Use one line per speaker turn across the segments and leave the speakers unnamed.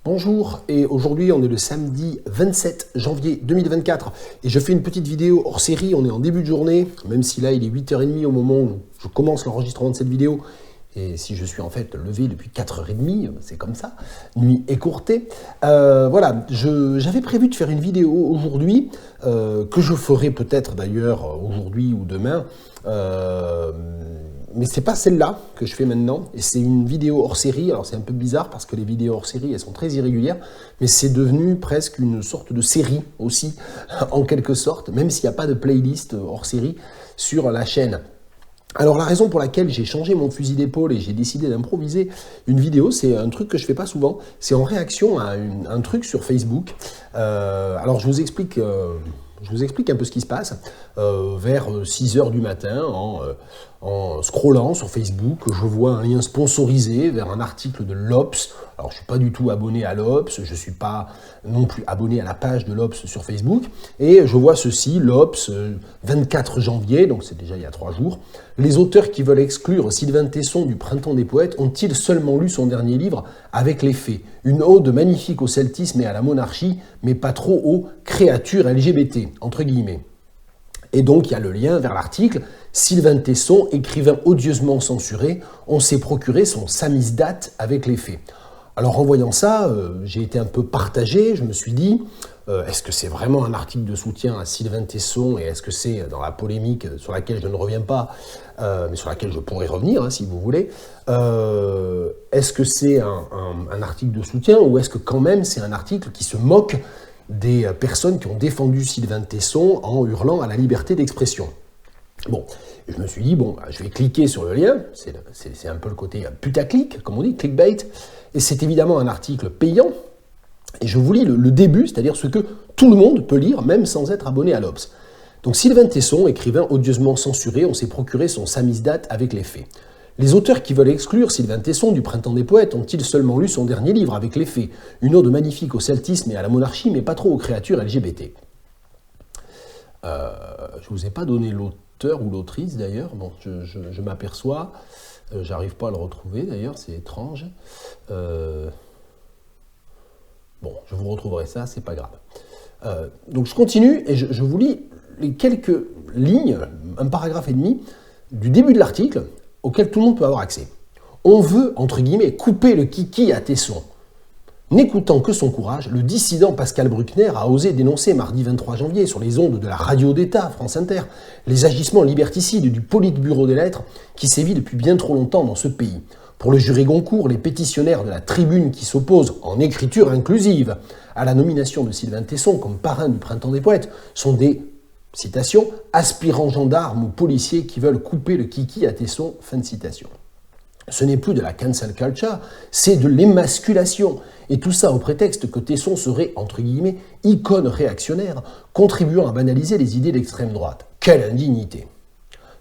Bonjour, et aujourd'hui on est le samedi 27 janvier 2024 et je fais une petite vidéo hors série, on est en début de journée, même si là il est 8h30 au moment où je commence l'enregistrement de cette vidéo, et si je suis en fait levé depuis 4h30, c'est comme ça, nuit écourtée. Voilà, j'avais prévu de faire une vidéo aujourd'hui, que je ferai peut-être d'ailleurs aujourd'hui ou demain, mais c'est pas celle-là que je fais maintenant, et c'est une vidéo hors série. Alors c'est un peu bizarre parce que les vidéos hors série elles sont très irrégulières, mais c'est devenu presque une sorte de série aussi, en quelque sorte, même s'il n'y a pas de playlist hors série sur la chaîne. Alors la raison pour laquelle j'ai changé mon fusil d'épaule et j'ai décidé d'improviser une vidéo, c'est un truc que je fais pas souvent, c'est en réaction à un truc sur Facebook. Alors je vous explique un peu ce qui se passe. Vers 6h du matin, en scrollant sur Facebook, je vois un lien sponsorisé vers un article de l'Obs. Alors je ne suis pas du tout abonné à l'Obs, je ne suis pas non plus abonné à la page de l'Obs sur Facebook, et je vois ceci, l'Obs, 24 janvier, donc c'est déjà il y a 3 jours. Les auteurs qui veulent exclure Sylvain Tesson du Printemps des Poètes ont-ils seulement lu son dernier livre avec les faits? Une ode magnifique au celtisme et à la monarchie, mais pas trop aux créatures LGBT, entre guillemets. Et donc il y a le lien vers l'article. Sylvain Tesson, écrivain odieusement censuré, on s'est procuré son samizdat avec les faits. Alors en voyant ça, j'ai été un peu partagé, je me suis dit, est-ce que c'est vraiment un article de soutien à Sylvain Tesson, et est-ce que c'est dans la polémique sur laquelle je ne reviens pas, mais sur laquelle je pourrais revenir, hein, si vous voulez, est-ce que c'est un article de soutien, ou est-ce que quand même c'est un article qui se moque des personnes qui ont défendu Sylvain Tesson en hurlant à la liberté d'expression? Bon, je me suis dit, bon, je vais cliquer sur le lien, c'est un peu le côté putaclic, comme on dit, clickbait, et c'est évidemment un article payant, et je vous lis le début, c'est-à-dire ce que tout le monde peut lire, même sans être abonné à l'Obs. Donc Sylvain Tesson, écrivain odieusement censuré, on s'est procuré son samizdat avec les faits. Les auteurs qui veulent exclure Sylvain Tesson du Printemps des Poètes ont-ils seulement lu son dernier livre avec les faits? Une ode magnifique au celtisme et à la monarchie, mais pas trop aux créatures LGBT. Je ne vous ai pas donné l'auteur ou l'autrice d'ailleurs, bon, je m'aperçois, j'arrive pas à le retrouver d'ailleurs, c'est étrange. Bon, je vous retrouverai ça, c'est pas grave. Donc je continue et je vous lis les quelques lignes, un paragraphe et demi, du début de l'article, auquel tout le monde peut avoir accès. On veut, entre guillemets, couper le kiki à Tesson. N'écoutant que son courage, le dissident Pascal Bruckner a osé dénoncer mardi 23 janvier sur les ondes de la radio d'État, France Inter, les agissements liberticides du Politburo des lettres qui sévit depuis bien trop longtemps dans ce pays. Pour le jury Goncourt, les pétitionnaires de la Tribune qui s'opposent, en écriture inclusive, à la nomination de Sylvain Tesson comme parrain du Printemps des Poètes sont des, citation, aspirants gendarmes ou policiers qui veulent couper le kiki à Tesson, fin de citation. Ce n'est plus de la cancel culture, c'est de l'émasculation. Et tout ça au prétexte que Tesson serait, entre guillemets, icône réactionnaire, contribuant à banaliser les idées d'extrême droite. Quelle indignité!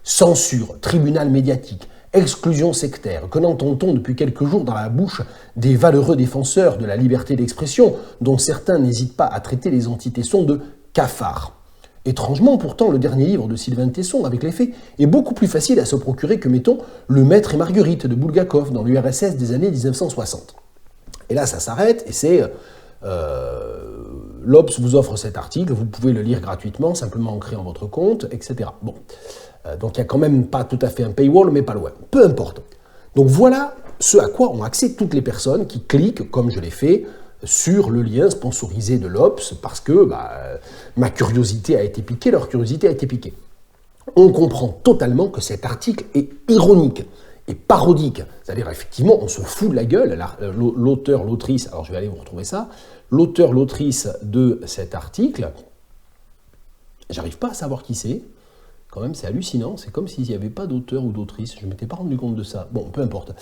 Censure, tribunal médiatique, exclusion sectaire, que n'entend-on depuis quelques jours dans la bouche des valeureux défenseurs de la liberté d'expression, dont certains n'hésitent pas à traiter les anti-Tesson de cafards. Étrangement, pourtant, le dernier livre de Sylvain Tesson, avec les faits, est beaucoup plus facile à se procurer que, mettons, Le Maître et Marguerite de Bulgakov dans l'URSS des années 1960. Et là, ça s'arrête, et c'est... l'Obs vous offre cet article, vous pouvez le lire gratuitement, simplement en créant votre compte, etc. Bon, donc il n'y a quand même pas tout à fait un paywall, mais pas loin. Peu importe. Donc voilà ce à quoi ont accès toutes les personnes qui cliquent, comme je l'ai fait, sur le lien sponsorisé de l'Obs, parce que ma curiosité a été piquée, leur curiosité a été piquée. On comprend totalement que cet article est ironique et parodique. C'est-à-dire, effectivement, on se fout de la gueule. L'auteur, l'autrice, alors je vais aller vous retrouver ça, l'auteur, l'autrice de cet article, j'arrive pas à savoir qui c'est. Quand même, c'est hallucinant. C'est comme s'il n'y avait pas d'auteur ou d'autrice. Je ne m'étais pas rendu compte de ça. Bon, peu importe.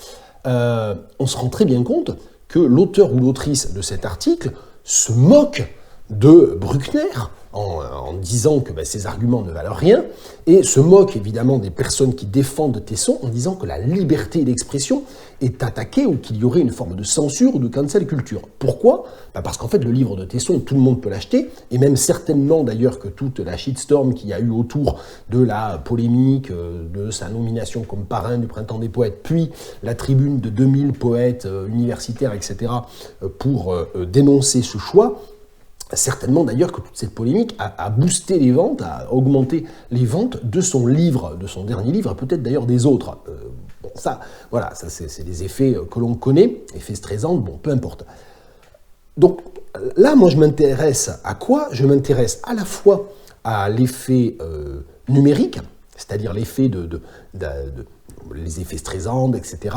On se rend très bien compte que l'auteur ou l'autrice de cet article se moque de Bruckner en disant que ces arguments ne valent rien, et se moque évidemment des personnes qui défendent Tesson en disant que la liberté d'expression est attaquée ou qu'il y aurait une forme de censure ou de cancel culture. Pourquoi ? Parce qu'en fait, le livre de Tesson, tout le monde peut l'acheter, et même certainement d'ailleurs que toute la shitstorm qu'il y a eu autour de la polémique de sa nomination comme parrain du Printemps des Poètes, puis la tribune de 2000 poètes universitaires, etc., pour dénoncer ce choix, certainement d'ailleurs que toute cette polémique a boosté les ventes, a augmenté les ventes de son livre, de son dernier livre, peut-être d'ailleurs des autres. Bon, ça, voilà, ça c'est des effets que l'on connaît, effets stressants, bon, peu importe. Donc là, moi, je m'intéresse à quoi ? Je m'intéresse à la fois à l'effet numérique, c'est-à-dire l'effet les effets stressants, etc.,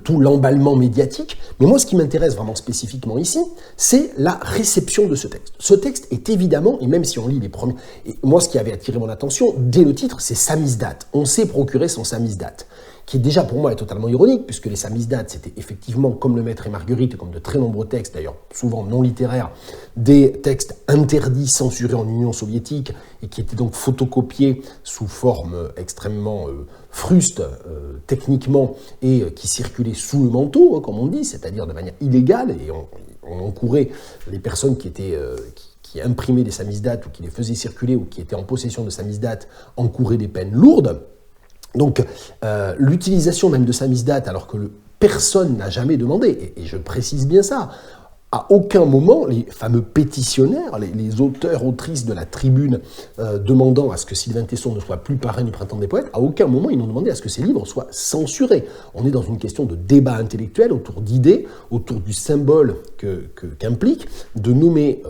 tout l'emballement médiatique. Mais moi, ce qui m'intéresse vraiment spécifiquement ici, c'est la réception de ce texte. Ce texte est évidemment, et même si on lit les premiers... Et moi, ce qui avait attiré mon attention, dès le titre, c'est samizdat. On s'est procuré son samizdat, qui déjà pour moi est totalement ironique, puisque les samizdat, c'était effectivement, comme Le Maître et Marguerite, comme de très nombreux textes, d'ailleurs souvent non littéraires, des textes interdits, censurés en Union soviétique, et qui étaient donc photocopiés sous forme extrêmement fruste, techniquement, et qui circulaient sous le manteau, comme on dit, c'est-à-dire de manière illégale, et on encourait les personnes qui étaient... qui imprimaient des samizdat, ou qui les faisaient circuler, ou qui étaient en possession de samizdat, encouraient des peines lourdes. Donc, l'utilisation même de samizdat, alors que personne n'a jamais demandé, et je précise bien ça, à aucun moment, les fameux pétitionnaires, les auteurs, autrices de la tribune demandant à ce que Sylvain Tesson ne soit plus parrain du Printemps des Poètes, à aucun moment ils n'ont demandé à ce que ces livres soient censurés. On est dans une question de débat intellectuel autour d'idées, autour du symbole qu'implique de nommer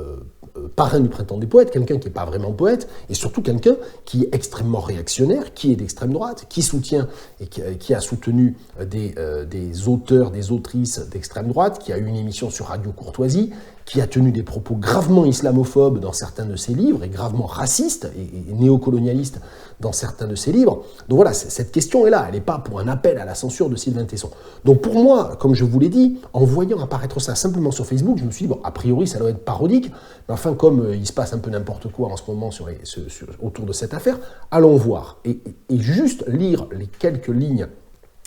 parrain du Printemps des Poètes, quelqu'un qui n'est pas vraiment poète, et surtout quelqu'un qui est extrêmement réactionnaire, qui est d'extrême droite, qui soutient et qui a soutenu des auteurs, des autrices d'extrême droite, qui a eu une émission sur Radio Courtoisie, qui a tenu des propos gravement islamophobes dans certains de ses livres, et gravement racistes et néocolonialistes dans certains de ses livres. Donc voilà, cette question est là, elle n'est pas pour un appel à la censure de Sylvain Tesson. Donc pour moi, comme je vous l'ai dit, en voyant apparaître ça simplement sur Facebook, je me suis dit, bon, a priori, ça doit être parodique, mais enfin, comme il se passe un peu n'importe quoi en ce moment autour de cette affaire, allons voir. Et juste lire les quelques lignes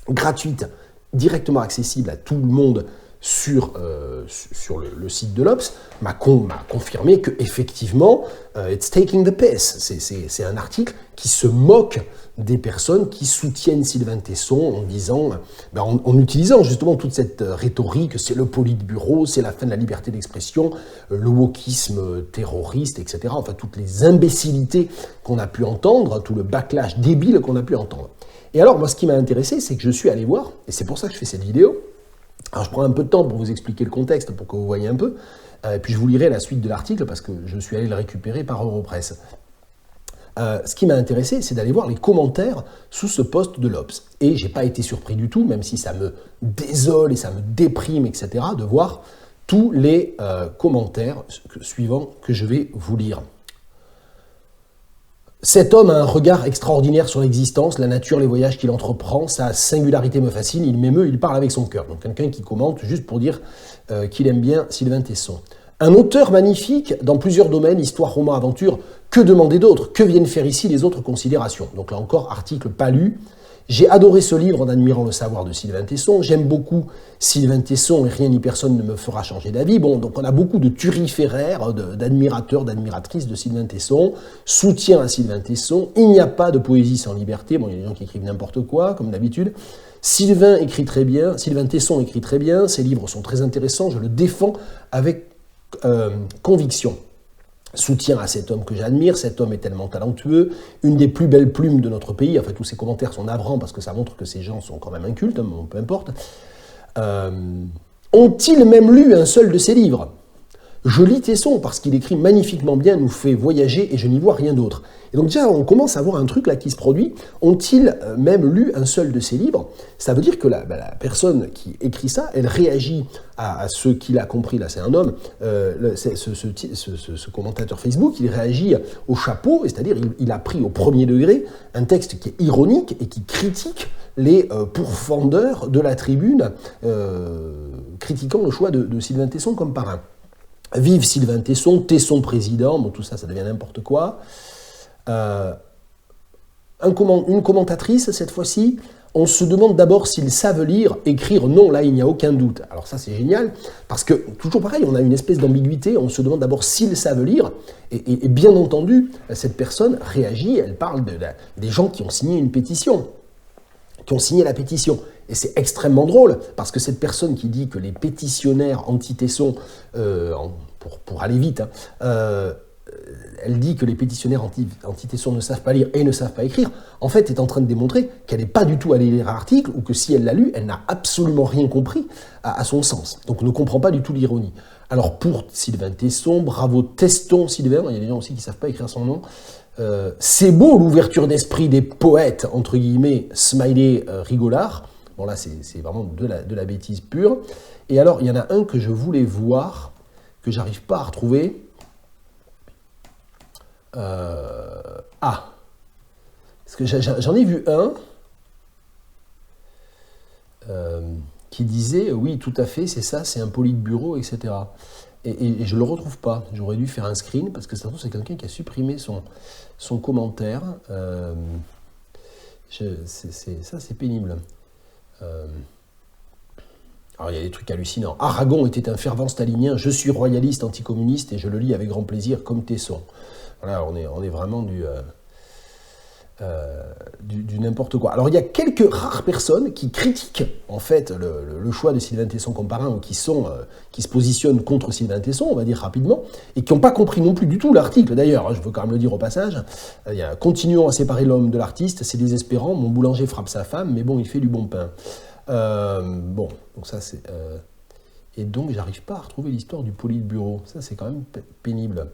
gratuites, directement accessibles à tout le monde, sur le site de l'Obs, m'a confirmé qu'effectivement, it's taking the piss. C'est un article qui se moque des personnes qui soutiennent Sylvain Tesson en disant, en utilisant justement toute cette rhétorique, c'est le politburo, c'est la fin de la liberté d'expression, le wokisme terroriste, etc. Enfin, toutes les imbécilités qu'on a pu entendre, tout le backlash débile qu'on a pu entendre. Et alors, moi, ce qui m'a intéressé, c'est que je suis allé voir, et c'est pour ça que je fais cette vidéo. Alors, je prends un peu de temps pour vous expliquer le contexte, pour que vous voyez un peu, et puis je vous lirai la suite de l'article, parce que je suis allé le récupérer par Europresse. Ce qui m'a intéressé, c'est d'aller voir les commentaires sous ce post de l'Obs. Et je n'ai pas été surpris du tout, même si ça me désole et ça me déprime, etc., de voir tous les commentaires suivants que je vais vous lire. Cet homme a un regard extraordinaire sur l'existence, la nature, les voyages qu'il entreprend, sa singularité me fascine, il m'émeut, il parle avec son cœur. Donc quelqu'un qui commente juste pour dire qu'il aime bien Sylvain Tesson. Un auteur magnifique dans plusieurs domaines, histoire, roman, aventure, que demander d'autre? Que viennent faire ici les autres considérations? Donc là encore, article pas lu. J'ai adoré ce livre en admirant le savoir de Sylvain Tesson. J'aime beaucoup Sylvain Tesson et rien ni personne ne me fera changer d'avis. Bon, donc on a beaucoup de turiféraires, d'admirateurs, d'admiratrices de Sylvain Tesson. Soutien à Sylvain Tesson. Il n'y a pas de poésie sans liberté. Bon, il y a des gens qui écrivent n'importe quoi, comme d'habitude. Sylvain Tesson écrit très bien. Ses livres sont très intéressants. Je le défends avec conviction. Soutien à cet homme que j'admire, cet homme est tellement talentueux, une des plus belles plumes de notre pays, enfin tous ces commentaires sont navrants parce que ça montre que ces gens sont quand même incultes, bon, peu importe. Ont-ils même lu un seul de ses livres? Je lis Tesson parce qu'il écrit magnifiquement bien, nous fait voyager et je n'y vois rien d'autre. Et donc déjà, on commence à voir un truc là qui se produit. Ont-ils même lu un seul de ses livres? Ça veut dire que la personne qui écrit ça, elle réagit à ce qu'il a compris, là c'est un homme, ce commentateur Facebook, il réagit au chapeau, c'est-à-dire il a pris au premier degré un texte qui est ironique et qui critique les pourfendeurs de la tribune, critiquant le choix de Sylvain Tesson comme parrain. Vive Sylvain Tesson, Tesson président, bon tout ça, ça devient n'importe quoi. Une commentatrice, cette fois-ci, on se demande d'abord s'ils savent lire, écrire, non, là il n'y a aucun doute. Alors ça c'est génial, parce que toujours pareil, on a une espèce d'ambiguïté, on se demande d'abord s'ils savent lire, et bien entendu, cette personne réagit, elle parle des gens qui ont signé une pétition, qui ont signé la pétition. Et c'est extrêmement drôle, parce que cette personne qui dit que les pétitionnaires anti-Tesson, pour aller vite, elle dit que les pétitionnaires anti-Tesson ne savent pas lire et ne savent pas écrire, en fait, est en train de démontrer qu'elle n'est pas du tout allée lire l'article, ou que si elle l'a lu, elle n'a absolument rien compris à son sens. Donc, ne comprend pas du tout l'ironie. Alors, pour Sylvain Tesson, bravo Teston Sylvain, il y a des gens aussi qui ne savent pas écrire son nom. C'est beau l'ouverture d'esprit des poètes, entre guillemets, smiley rigolard. Bon, là, c'est vraiment de la bêtise pure. Et alors, il y en a un que je voulais voir, que j'arrive pas à retrouver. Parce que j'en ai vu un qui disait oui, tout à fait, c'est ça, c'est un politburo, etc. Et je ne le retrouve pas. J'aurais dû faire un screen parce que c'est quelqu'un qui a supprimé son commentaire. Ça, c'est pénible. Alors, il y a des trucs hallucinants. Aragon était un fervent stalinien, je suis royaliste anticommuniste et je le lis avec grand plaisir comme Tesson. Voilà, on est vraiment du n'importe quoi. Alors, il y a quelques rares personnes qui critiquent, en fait, le choix de Sylvain Tesson comme parrain, ou qui se positionnent contre Sylvain Tesson, on va dire rapidement, et qui n'ont pas compris non plus du tout l'article. D'ailleurs, je veux quand même le dire au passage, il y a « Continuons à séparer l'homme de l'artiste, c'est désespérant, mon boulanger frappe sa femme, mais bon, il fait du bon pain. » Bon, donc ça, c'est... Et donc, j'arrive pas à retrouver l'histoire du politburo. Ça, c'est quand même pénible.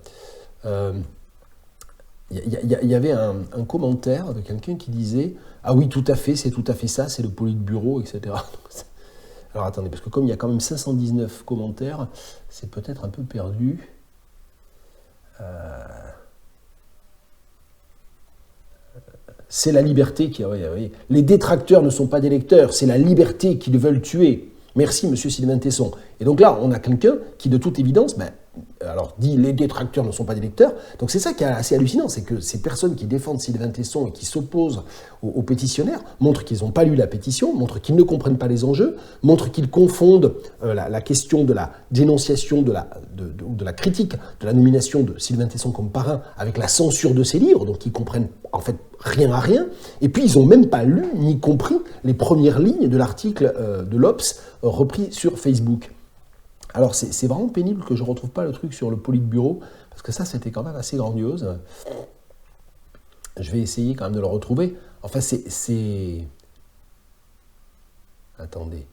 Il y avait un commentaire de quelqu'un qui disait « Ah oui, tout à fait, c'est tout à fait ça, c'est le politburo, etc. » Alors attendez, parce que comme il y a quand même 519 commentaires, c'est peut-être un peu perdu. C'est la liberté qui... Oui. Les détracteurs ne sont pas des lecteurs, c'est la liberté qui le veulent tuer. Merci, monsieur Sylvain Tesson. Et donc là, on a quelqu'un qui, de toute évidence, alors dit les détracteurs ne sont pas des lecteurs. Donc c'est ça qui est assez hallucinant, c'est que ces personnes qui défendent Sylvain Tesson et qui s'opposent aux pétitionnaires montrent qu'ils n'ont pas lu la pétition, montrent qu'ils ne comprennent pas les enjeux, montrent qu'ils confondent la question de la dénonciation, de la critique de la nomination de Sylvain Tesson comme parrain avec la censure de ses livres, donc ils comprennent en fait rien à rien. Et puis ils n'ont même pas lu ni compris les premières lignes de l'article de l'Obs repris sur Facebook. Alors, c'est vraiment pénible que je ne retrouve pas le truc sur le politburo, parce que ça, c'était quand même assez grandiose. Je vais essayer quand même de le retrouver. Enfin, c'est... Attendez.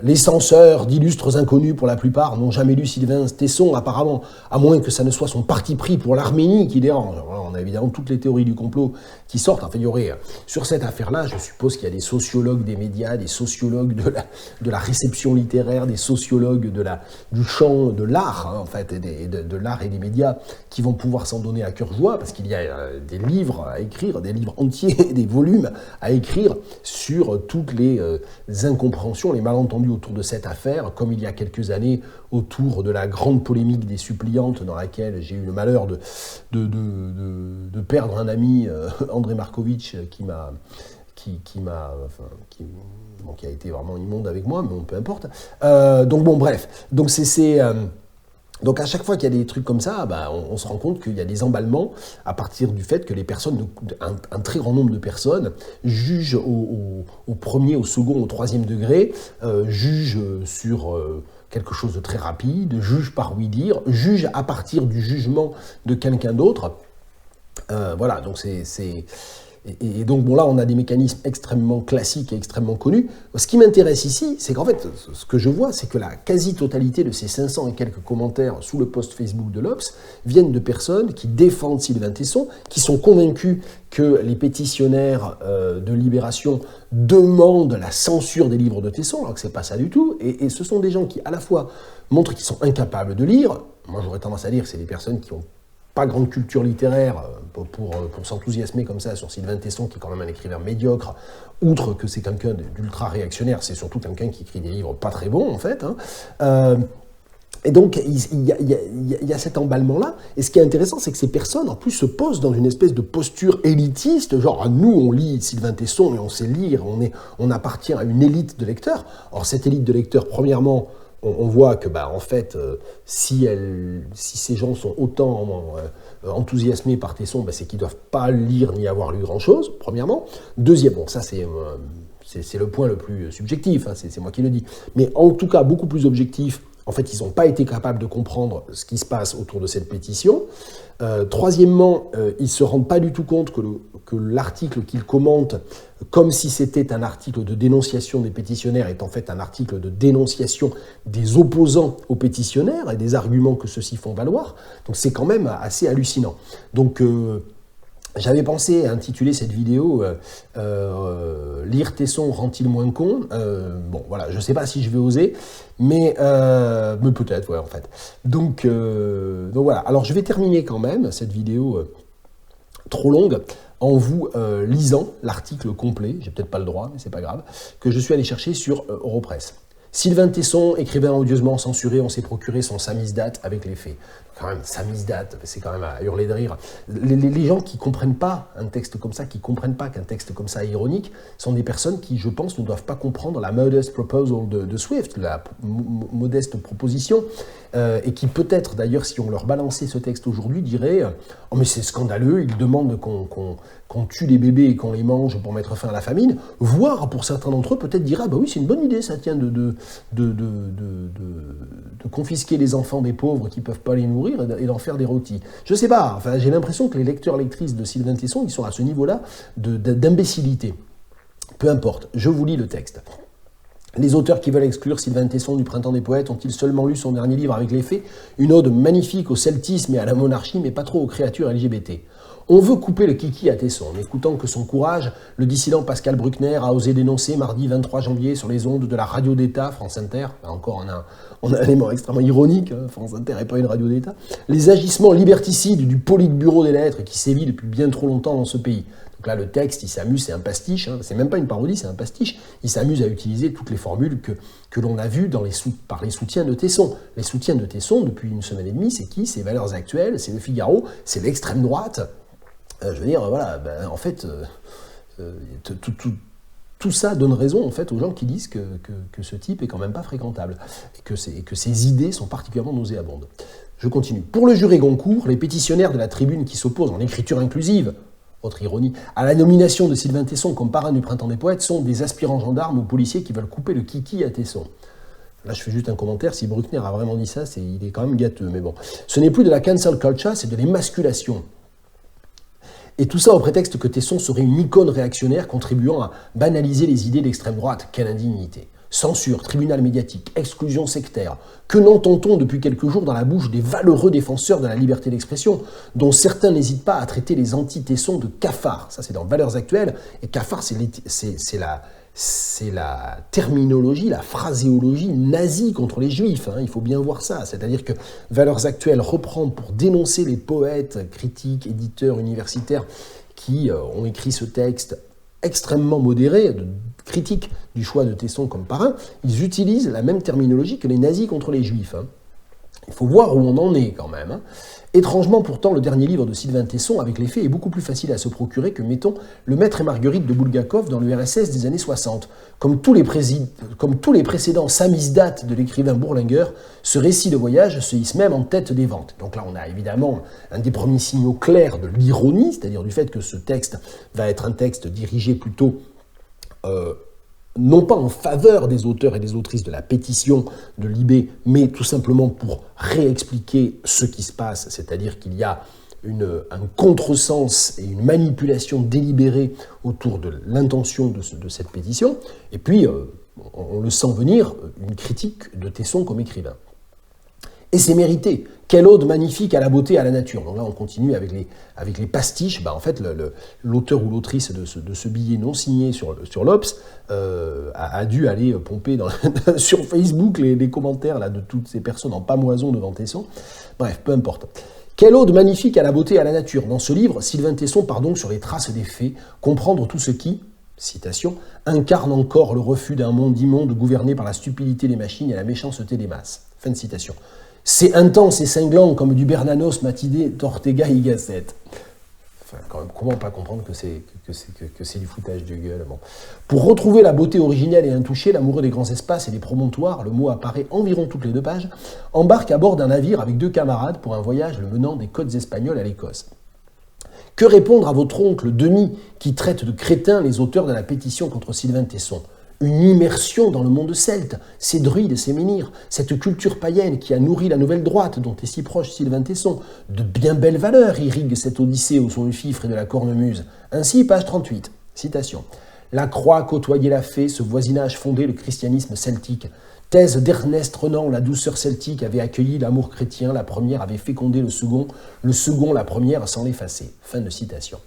Les censeurs d'illustres inconnus, pour la plupart, n'ont jamais lu Sylvain Tesson, apparemment, à moins que ça ne soit son parti pris pour l'Arménie qui dérange. Alors, on a évidemment toutes les théories du complot qui sortent. Enfin, il y aurait, sur cette affaire-là, je suppose qu'il y a des sociologues des médias, des sociologues de la réception littéraire, des sociologues du champ de l'art, en fait, de l'art et des médias, qui vont pouvoir s'en donner à cœur joie, parce qu'il y a des livres à écrire, des livres entiers, des volumes à écrire sur toutes les incompréhensions, les malentendus autour de cette affaire, comme il y a quelques années autour de la grande polémique des suppliantes dans laquelle j'ai eu le malheur de perdre un ami, André Markovitch, qui a été vraiment immonde avec moi, mais bon, peu importe. Donc bon, bref. Donc à chaque fois qu'il y a des trucs comme ça, on se rend compte qu'il y a des emballements à partir du fait que les personnes, un très grand nombre de personnes, jugent au premier, au second, au troisième degré, jugent sur quelque chose de très rapide, jugent par oui-dire, jugent à partir du jugement de quelqu'un d'autre. Voilà, donc Et donc, bon, là, on a des mécanismes extrêmement classiques et extrêmement connus. Ce qui m'intéresse ici, c'est qu'en fait, ce que je vois, c'est que la quasi-totalité de ces 500 et quelques commentaires sous le post Facebook de l'Obs viennent de personnes qui défendent Sylvain Tesson, qui sont convaincus que les pétitionnaires de Libération demandent la censure des livres de Tesson, alors que ce n'est pas ça du tout. Et ce sont des gens qui, à la fois, montrent qu'ils sont incapables de lire. Moi, j'aurais tendance à dire que c'est des personnes qui ont pas grande culture littéraire pour s'enthousiasmer comme ça sur Sylvain Tesson, qui est quand même un écrivain médiocre, outre que c'est quelqu'un d'ultra réactionnaire, c'est surtout quelqu'un qui écrit des livres pas très bons, en fait. Et donc, il y a cet emballement-là. Et ce qui est intéressant, c'est que ces personnes, en plus, se posent dans une espèce de posture élitiste, genre, nous, on lit Sylvain Tesson et on sait lire, on appartient à une élite de lecteurs. Or, cette élite de lecteurs, premièrement, on voit que, en fait, si ces gens sont autant enthousiasmés par Tesson, c'est qu'ils ne doivent pas lire ni avoir lu grand-chose, premièrement. Deuxième, bon, ça, c'est le point le plus subjectif, hein, c'est moi qui le dis. Mais en tout cas, beaucoup plus objectif. En fait, ils n'ont pas été capables de comprendre ce qui se passe autour de cette pétition. Troisièmement, ils ne se rendent pas du tout compte que l'article qu'ils commentent, comme si c'était un article de dénonciation des pétitionnaires, est en fait un article de dénonciation des opposants aux pétitionnaires et des arguments que ceux-ci font valoir. Donc c'est quand même assez hallucinant. Donc j'avais pensé à intituler cette vidéo Lire Tesson rend-il moins con ? Bon, voilà, je ne sais pas si je vais oser, mais peut-être, ouais, en fait. Donc voilà. Alors, je vais terminer quand même cette vidéo trop longue en vous lisant l'article complet, j'ai peut-être pas le droit, mais c'est pas grave, que je suis allé chercher sur Europresse. Sylvain Tesson, écrivain odieusement censuré, on s'est procuré son samizdat avec les faits. Quand même, samizdat, c'est quand même à hurler de rire. Les gens qui ne comprennent pas un texte comme ça, qui ne comprennent pas qu'un texte comme ça est ironique, sont des personnes qui, je pense, ne doivent pas comprendre la modest proposal de Swift, la modeste proposition, et qui peut-être, d'ailleurs, si on leur balançait ce texte aujourd'hui, diraient « Oh mais c'est scandaleux, ils demandent qu'on tue les bébés et qu'on les mange pour mettre fin à la famine », voire, pour certains d'entre eux, peut-être diraient « Ah bah oui, c'est une bonne idée, ça tient de confisquer les enfants des pauvres qui ne peuvent pas les nourrir et d'en faire des rôtis. » Je ne sais pas, enfin, j'ai l'impression que les lecteurs-lectrices de Sylvain Tesson, ils sont à ce niveau-là d'imbécilité. Peu importe, je vous lis le texte. Les auteurs qui veulent exclure Sylvain Tesson du Printemps des Poètes ont-ils seulement lu son dernier livre avec les faits, une ode magnifique au celtisme et à la monarchie, mais pas trop aux créatures LGBT. On veut couper le kiki à Tesson, en écoutant que son courage, le dissident Pascal Bruckner a osé dénoncer mardi 23 janvier sur les ondes de la radio d'État, France Inter, là encore on a un élément extrêmement ironique, hein, France Inter n'est pas une radio d'État, les agissements liberticides du Politburo des lettres qui sévit depuis bien trop longtemps dans ce pays. Donc là, le texte, il s'amuse, c'est un pastiche, hein, c'est même pas une parodie, c'est un pastiche. Il s'amuse à utiliser toutes les formules que l'on a vues par les soutiens de Tesson. Les soutiens de Tesson, depuis une semaine et demie, c'est qui ? C'est Valeurs Actuelles, c'est Le Figaro, c'est l'extrême droite. Je veux dire, voilà, en fait, tout ça donne raison en fait aux gens qui disent que ce type est quand même pas fréquentable et que ses idées sont particulièrement nauséabondes. Je continue. Pour le juré Goncourt, les pétitionnaires de la tribune qui s'opposent en écriture inclusive, autre ironie, à la nomination de Sylvain Tesson comme parrain du Printemps des Poètes sont des aspirants gendarmes ou policiers qui veulent couper le kiki à Tesson. Là, je fais juste un commentaire. Si Bruckner a vraiment dit ça, il est quand même gâteux. Mais bon, ce n'est plus de la cancel culture, c'est de l'émasculation. Et tout ça au prétexte que Tesson serait une icône réactionnaire contribuant à banaliser les idées d'extrême droite. Quelle indignité. Censure, tribunal médiatique, exclusion sectaire. Que n'entend-on depuis quelques jours dans la bouche des valeureux défenseurs de la liberté d'expression, dont certains n'hésitent pas à traiter les anti-Tesson de cafards. Ça, c'est dans Valeurs Actuelles. Et cafard, c'est la terminologie, la phraséologie nazie contre les juifs. Hein, il faut bien voir ça. C'est-à-dire que Valeurs Actuelles reprend pour dénoncer les poètes, critiques, éditeurs, universitaires qui ont écrit ce texte extrêmement modéré, de critique du choix de Tesson comme parrain. Ils utilisent la même terminologie que les nazis contre les juifs. Hein. Il faut voir où on en est quand même. Hein. Étrangement, pourtant, le dernier livre de Sylvain Tesson, avec les faits, est beaucoup plus facile à se procurer que, mettons, Le Maître et Marguerite de Bulgakov dans le RSS des années 60. Comme tous les précédents samizdat de l'écrivain Bourlinguer, ce récit de voyage se hisse même en tête des ventes. Donc là, on a évidemment un des premiers signaux clairs de l'ironie, c'est-à-dire du fait que ce texte va être un texte dirigé plutôt non pas en faveur des auteurs et des autrices de la pétition de Libé, mais tout simplement pour réexpliquer ce qui se passe, c'est-à-dire qu'il y a un contresens et une manipulation délibérée autour de l'intention de cette pétition, et puis on le sent venir, une critique de Tesson comme écrivain. Et c'est mérité. Quelle ode magnifique à la beauté et à la nature. Donc là, on continue avec les pastiches. En fait, l'auteur ou l'autrice de ce billet non signé sur l'Obs a dû aller pomper sur Facebook les commentaires là, de toutes ces personnes en pamoison devant Tesson. Bref, peu importe. Quelle ode magnifique à la beauté et à la nature. Dans ce livre, Sylvain Tesson part donc sur les traces des faits, comprendre tout ce qui, citation, incarne encore le refus d'un monde immonde gouverné par la stupidité des machines et la méchanceté des masses. Fin de citation. C'est intense et cinglant comme du Bernanos matiné d'Ortega y Gasset. Enfin, quand même, comment pas comprendre que c'est du foutage de gueule. Bon. Pour retrouver la beauté originelle et intouchée, l'amoureux des grands espaces et des promontoires, le mot apparaît environ toutes les 2 pages, embarque à bord d'un navire avec 2 camarades pour un voyage le menant des côtes espagnoles à l'Écosse. Que répondre à votre oncle Denis qui traite de crétins les auteurs de la pétition contre Sylvain Tesson? Une immersion dans le monde celte, ses druides et ses menhirs, cette culture païenne qui a nourri la nouvelle droite dont est si proche Sylvain Tesson. De bien belles valeurs irriguent cette odyssée au son du fifre et de la cornemuse. Ainsi, page 38, citation. La croix côtoyait la fée, ce voisinage fondait le christianisme celtique. Thèse d'Ernest Renan, la douceur celtique avait accueilli l'amour chrétien, la première avait fécondé le second la première sans l'effacer. Fin de citation.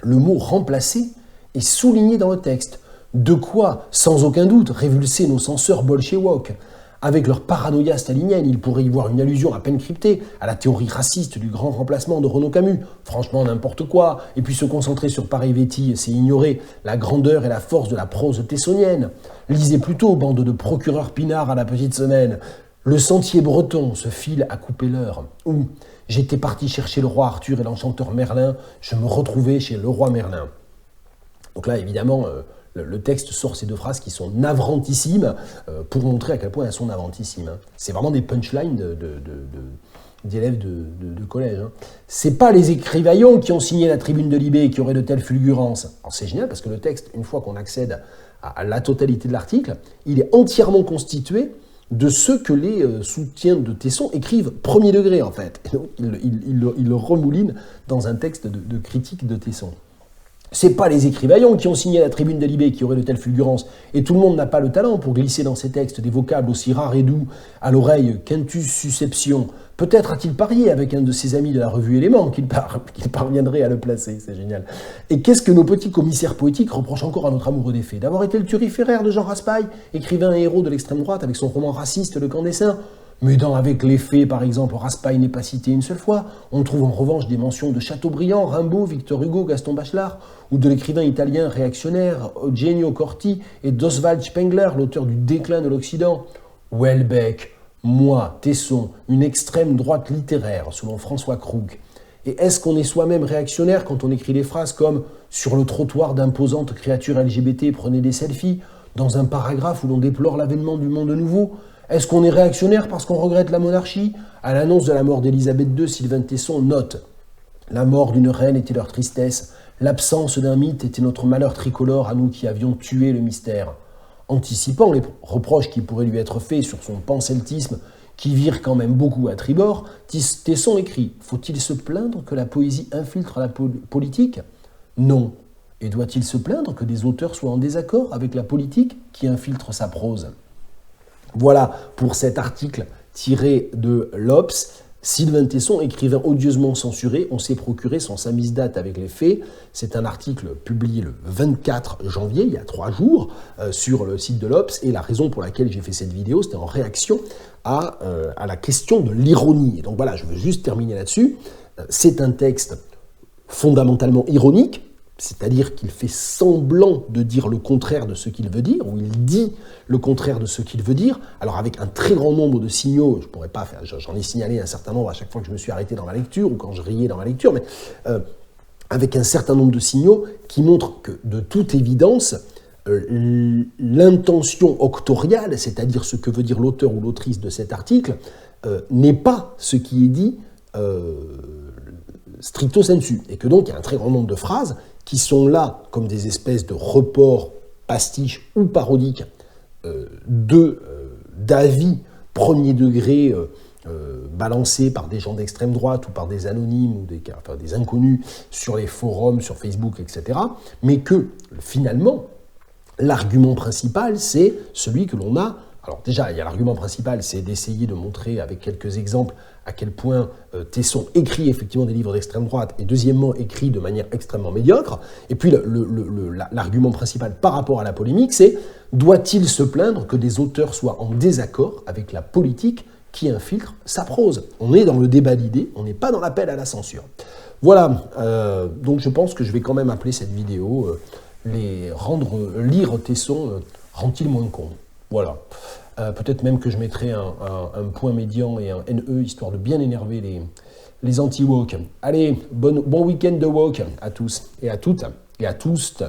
Le mot remplacer est souligné dans le texte. De quoi, sans aucun doute, révulser nos censeurs bolchewoks. Avec leur paranoïa stalinienne, il pourrait y voir une allusion à peine cryptée à la théorie raciste du grand remplacement de Renaud Camus. Franchement, n'importe quoi. Et puis se concentrer sur Parivetti, c'est ignorer la grandeur et la force de la prose tessonienne. Lisez plutôt, bande de procureurs pinards à la petite semaine. Le sentier breton, ce fil à couper l'heure. Ou j'étais parti chercher le roi Arthur et l'enchanteur Merlin, je me retrouvais chez le roi Merlin. Donc là, évidemment, le texte sort ces 2 phrases qui sont navrantissimes pour montrer à quel point elles sont navrantissimes. C'est vraiment des punchlines d'élèves de collège. C'est pas les écrivaillons qui ont signé la tribune de Libé qui auraient de telles fulgurances. Alors c'est génial parce que le texte, une fois qu'on accède à la totalité de l'article, il est entièrement constitué de ceux que les soutiens de Tesson écrivent premier degré en fait. Et donc, il le remouline dans un texte de critique de Tesson. C'est pas les écrivaillons qui ont signé la tribune de Libé qui auraient de telles fulgurances, et tout le monde n'a pas le talent pour glisser dans ses textes des vocables aussi rares et doux à l'oreille qu'intus susception. Peut-être a-t-il parié avec un de ses amis de la revue Éléments qu'il parviendrait à le placer, c'est génial. Et qu'est-ce que nos petits commissaires poétiques reprochent encore à notre amoureux des faits? D'avoir été le turiféraire de Jean Raspail, écrivain et héros de l'extrême droite avec son roman raciste Le Camp des Saints? Mais dans Avec les faits, par exemple, Raspail n'est pas cité une seule fois. On trouve en revanche des mentions de Chateaubriand, Rimbaud, Victor Hugo, Gaston Bachelard, ou de l'écrivain italien réactionnaire Eugenio Corti et d'Oswald Spengler, l'auteur du Déclin de l'Occident. Houellebecq, moi, Tesson, une extrême droite littéraire, selon François Krug. Et est-ce qu'on est soi-même réactionnaire quand on écrit des phrases comme « Sur le trottoir d'imposantes créatures LGBT prenez des selfies » dans un paragraphe où l'on déplore l'avènement du monde nouveau? Est-ce qu'on est réactionnaire parce qu'on regrette la monarchie? À l'annonce de la mort d'Élisabeth II, Sylvain Tesson note « La mort d'une reine était leur tristesse, l'absence d'un mythe était notre malheur tricolore à nous qui avions tué le mystère. » Anticipant les reproches qui pourraient lui être faits sur son panceltisme, qui virent quand même beaucoup à tribord, Tesson écrit « Faut-il se plaindre que la poésie infiltre la politique? Non. Et doit-il se plaindre que des auteurs soient en désaccord avec la politique qui infiltre sa prose ?» Voilà pour cet article tiré de l'Obs. Sylvain Tesson, écrivain odieusement censuré, on s'est procuré son samizdat avec les faits. C'est un article publié le 24 janvier, il y a 3 jours, sur le site de l'Obs. Et la raison pour laquelle j'ai fait cette vidéo, c'était en réaction à la question de l'ironie. Et donc voilà, je veux juste terminer là-dessus. C'est un texte fondamentalement ironique, c'est-à-dire qu'il fait semblant de dire le contraire de ce qu'il veut dire, ou il dit le contraire de ce qu'il veut dire, alors avec un très grand nombre de signaux, je pourrais pas faire, j'en ai signalé un certain nombre à chaque fois que je me suis arrêté dans ma lecture, ou quand je riais dans ma lecture, mais avec un certain nombre de signaux qui montrent que, de toute évidence, l'intention octoriale, c'est-à-dire ce que veut dire l'auteur ou l'autrice de cet article, n'est pas ce qui est dit stricto sensu, et que donc il y a un très grand nombre de phrases qui sont là comme des espèces de reports pastiches ou parodiques d'avis premier degré balancés par des gens d'extrême droite ou par des anonymes ou des inconnus sur les forums, sur Facebook, etc. Mais que finalement, l'argument principal, c'est celui que l'on a. Alors déjà, il y a l'argument principal, c'est d'essayer de montrer avec quelques exemples à quel point Tesson écrit effectivement des livres d'extrême droite, et deuxièmement, écrit de manière extrêmement médiocre. Et puis l'argument principal par rapport à la polémique, c'est doit-il se plaindre que des auteurs soient en désaccord avec la politique qui infiltre sa prose? On est dans le débat d'idées, on n'est pas dans l'appel à la censure. Voilà, donc je pense que je vais quand même appeler cette vidéo lire Tesson rend-il moins con? Voilà. Peut-être même que je mettrai un point médian et un NE, histoire de bien énerver les anti-woke. Allez, bon week-end de woke à tous et à toutes et à tous.